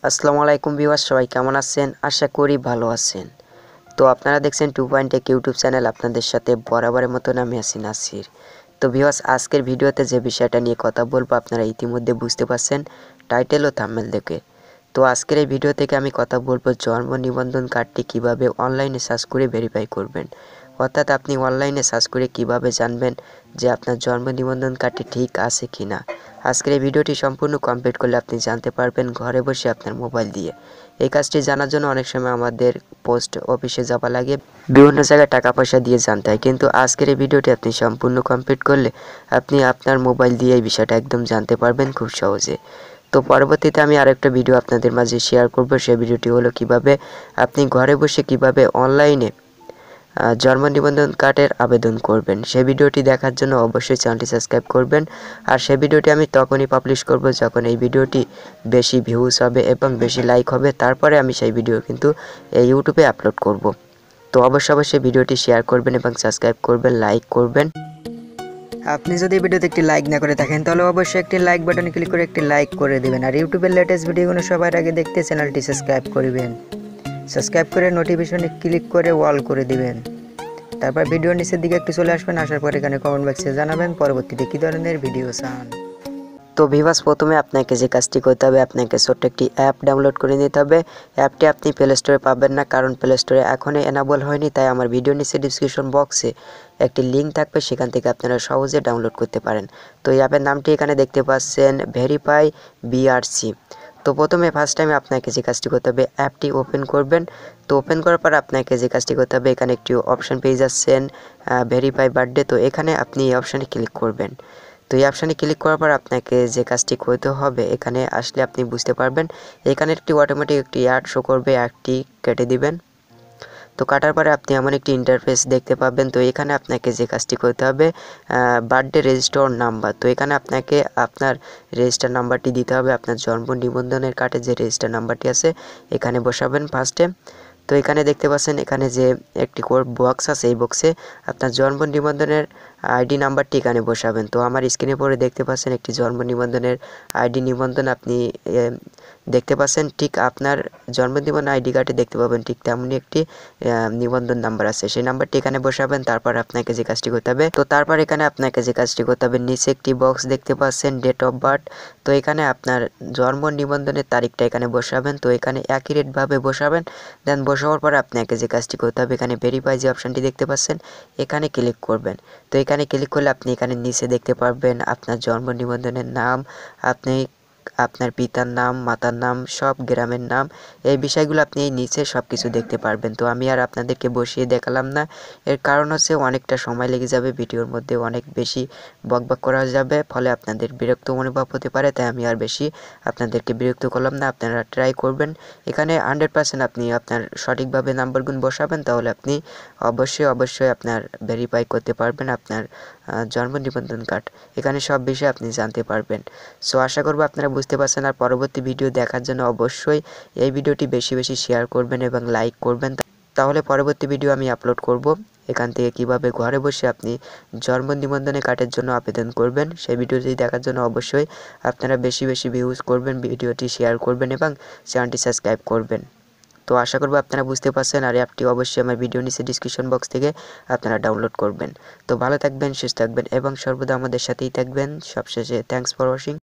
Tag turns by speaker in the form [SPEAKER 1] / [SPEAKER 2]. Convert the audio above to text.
[SPEAKER 1] আসসালামু আলাইকুম ভিউয়ার্স, সবাই কেমন আছেন? আশা করি ভালো আছেন। তো আপনারা দেখছেন টুপয়েন্টটেক ইউটিউব চ্যানেল, আপনাদের সাথে বরাবরের মতন আমি আছি নাসির। তো ভিউয়ার্স, আজকের ভিডিওতে যে বিষয়টা নিয়ে কথা বলবো আপনারা ইতিমধ্যে বুঝতে পারছেন টাইটেল ও থাম্বনেল দেখে। তো আজকের এই ভিডিও থেকে আমি কথা বলবো জন্ম নিবন্ধন কার্ডটি কিভাবে অনলাইনে সার্চ করে ভেরিফাই করবেন, অর্থাৎ আপনি অনলাইনে সার্চ করে কিভাবে জানবেন যে আপনার জন্ম নিবন্ধন কার্ডটি ঠিক আছে কিনা। আজকের এই ভিডিওটি সম্পূর্ণ কমপ্লিট করলে আপনি জানতে পারবেন ঘরে বসে আপনার মোবাইল দিয়ে। এই কাজটি জানার জন্য অনেক সময় আমাদের পোস্ট অফিসে যাওয়া লাগে, বিভিন্ন জায়গায় টাকা পয়সা দিয়ে জানতে হয়, কিন্তু আজকের এই ভিডিওটি আপনি সম্পূর্ণ কমপ্লিট করলে আপনি আপনার মোবাইল দিয়ে এই বিষয়টা একদম জানতে পারবেন খুব সহজে। তো পরবর্তীতে আমি আরেকটা ভিডিও আপনাদের মাঝে শেয়ার করব। সেই ভিডিওটি হলো কিভাবে আপনি ঘরে বসে কিভাবে অনলাইনে জন্ম নিবন্ধন কার্ডের আবেদন করবেন। সেই ভিডিওটি দেখার জন্য অবশ্যই চ্যানেলটি সাবস্ক্রাইব করবেন। আর সেই ভিডিওটি আমি তখনই পাবলিশ করব যখন এই ভিডিওটি বেশি ভিউজ হবে এবং বেশি লাইক হবে, তারপরে আমি সেই ভিডিও কিন্তু ইউটিউবে আপলোড করব। তো অবশ্যই ভিডিওটি শেয়ার করবেন এবং সাবস্ক্রাইব করবেন, লাইক করবেন। আপনি যদি ভিডিওতে একটি লাইক না করে থাকেন তাহলে অবশ্যই একটি লাইক বাটনে ক্লিক করে একটি লাইক করে দেবেন। আর ইউটিউবের লেটেস্ট ভিডিওগুলো সবার আগে দেখতে চ্যানেলটি সাবস্ক্রাইব করবেন। সাবস্ক্রাইব করে নোটিফিকেশনে ক্লিক করে অল করে দিবেন। তারপর ভিডিওর নিচের দিকে একটু চলে আসবেন, আসার পর এখানে কমেন্ট বক্সে জানাবেন পরবর্তীতে কী ধরনের ভিডিও চান। তো ভিউয়ার্স, প্রথমে আপনাকে যে কাজটি করতে হবে, আপনাকে ছোট্ট একটি অ্যাপ ডাউনলোড করে নিতে হবে। অ্যাপটি আপনি প্লে স্টোরে পাবেন না, কারণ প্লে স্টোরে এখনই এনাবল হয়নি। তাই আমার ভিডিও নিচে ডিসক্রিপশন বক্সে একটি লিঙ্ক থাকবে, সেখান থেকে আপনারা সহজে ডাউনলোড করতে পারেন। তো এই অ্যাপের নামটি এখানে দেখতে পাচ্ছেন, ভেরিফাই বিআরসি। তো প্রথমে ফার্স্ট টাইমে আপনাকে যে কাজটি করতে হবে, অ্যাপটি ওপেন করবেন। তো ওপেন করার পর আপনাকে যে কাজটি করতে হবে, এখানে একটি অপশান পেয়ে যাচ্ছেন ভেরিফাই বার্থডে। তো এখানে আপনি এই অপশানে ক্লিক করবেন। তো এই অপশানে ক্লিক করার পর আপনাকে যে কাজটি করতে হবে, এখানে আসলে আপনি বুঝতে পারবেন এখানে একটি অটোমেটিক একটি অ্যাড শো করবে, অ্যাডটি কেটে দিবেন। তো কাটার পরে আপনি এমন একটি ইন্টারফেস দেখতে পাবেন। তো এখানে আপনাকে যে কাজটি করতে হবে, বার্থডে রেজিস্টার নাম্বার। তো এখানে আপনাকে আপনার রেজিস্টার নাম্বারটি দিতে হবে, আপনার জন্ম নিবন্ধনের কার্ডে যে রেজিস্টার নাম্বারটি আছে এখানে বসাবেন ফার্স্টে। তো এখানে দেখতে পাচ্ছেন এখানে যে একটি কোড বক্স আছে, এই বক্সে আপনার জন্ম নিবন্ধনের আইডি নাম্বারটি এখানে বসাবেন। তো আমার স্ক্রিনে পরে দেখতে পাচ্ছেন একটি জন্ম নিবন্ধনের আইডি নিবন্ধন আপনি দেখতে পাচ্ছেন, ঠিক আপনার জন্ম নিবন্ধন আইডি কার্ডে দেখতে পাবেন ঠিক তেমনই একটি নিবন্ধন নাম্বার আছে, সেই নাম্বারটি এখানে বসাবেন। তারপর আপনাকে যে কাজটি করতে হবে, তো তারপর এখানে আপনাকে যে কাজটি করতে হবে, নিচে একটি বক্স দেখতে পাচ্ছেন ডেট অফ বার্থ। তো এখানে আপনার জন্ম নিবন্ধনের তারিখটা এখানে বসাবেন। তো এখানে অ্যাকুরেটভাবে বসাবেন। দেন বসানোর পর আপনাকে যে কাজটি করতে হবে, এখানে ভেরিফাই যে অপশানটি দেখতে পাচ্ছেন এখানে ক্লিক করবেন। তো এখানে ক্লিক করলে আপনি এখানে নিচে দেখতে পারবেন আপনার জন্ম নিবন্ধনের নাম, আপনি আপনার পিতার নাম, মাতার নাম, সব গ্রামের নাম, এই বিষয়গুলো আপনি এই নিচে সব কিছু দেখতে পারবেন। তো আমি আর আপনাদেরকে বসিয়ে দেখালাম না, এর কারণ হচ্ছে অনেকটা সময় লেগে যাবে, ভিডিওর মধ্যে অনেক বেশি বকবক করা যাবে, ফলে আপনাদের বিরক্ত অনুভব হতে পারে। তাই আমি আর বেশি আপনাদেরকে বিরক্ত করলাম না। আপনারা ট্রাই করবেন, এখানে 100% আপনি আপনার সঠিকভাবে নাম্বারগুলো বসাবেন, তাহলে আপনি অবশ্যই আপনার ভেরিফাই করতে পারবেন আপনার জন্ম নিবন্ধন কার্ড। এখানে সব বিষয়ে আপনি জানতে পারবেন। সো আশা করব আপনারা বুঝতে পারছেন। আর পরবর্তী ভিডিও দেখার জন্য অবশ্যই এই ভিডিওটি বেশি বেশি শেয়ার করবেন এবং লাইক করবেন, তাহলে পরবর্তী ভিডিও আমি আপলোড করব এখান থেকে কিভাবে ঘরে বসে আপনি জন্ম নিবন্ধনের কার্ডের জন্য আবেদন করবেন। সেই ভিডিওটি দেখার জন্য অবশ্যই আপনারা বেশি বেশি ভিউজ করবেন, ভিডিওটি শেয়ার করবেন এবং চ্যানেলটি সাবস্ক্রাইব করবেন। তো আশা করব আপনারা বুঝতে পারছেন। আর অ্যাপটি অবশ্যই আমার ভিডিও নিচে ডিসক্রিপশন বক্স থেকে আপনারা ডাউনলোড করবেন। তো ভালো থাকবেন, সুস্থ থাকবেন এবং সর্বদা আমাদের সাথেই থাকবেন। সবশেষে থ্যাঙ্কস ফর ওয়াচিং।